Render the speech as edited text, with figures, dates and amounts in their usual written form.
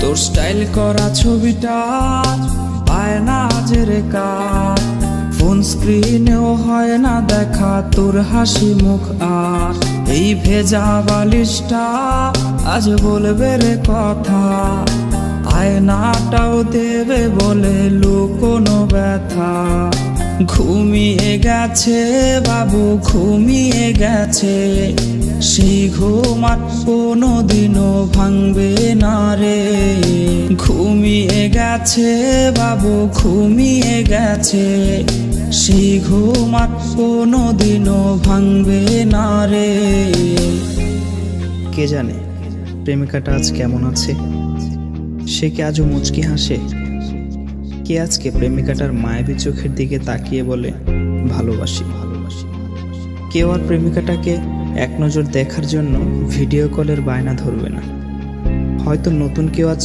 তোর স্টাইল করা ছবিটা পায় না আজের কাজ, ফোন স্ক্রিনেও হয় না দেখা তোর হাসি মুখ। আর এই ভেজা বালিশটা আজ বলবে রে কথা, আয়নাটাও দেবে বলে লুকোনো ব্যথা। ঘুমিয়ে গেছে বাবু ঘুমিয়ে গেছে, সেই ঘুম আর কোনোদিনও ভাঙবে না রে। ঘুমিয়ে গেছে বাবু ঘুমিয়ে গেছে, সেই ঘুম আর কোনোদিনও ভাঙবে না রে। কে জানে প্রেমিকাটা আজ কেমন আছে, সে কি আজও মুচকি হাসে? কে আজকে প্রেমিকাটার মায়াবী চোখের দিকে তাকিয়ে বলে ভালোবাসি ভালোবাসি? কেউ আর প্রেমিকাটাকে এক নজর দেখার জন্য ভিডিও কলের বায়না ধরবে না। হয়তো নতুন কেউ আজ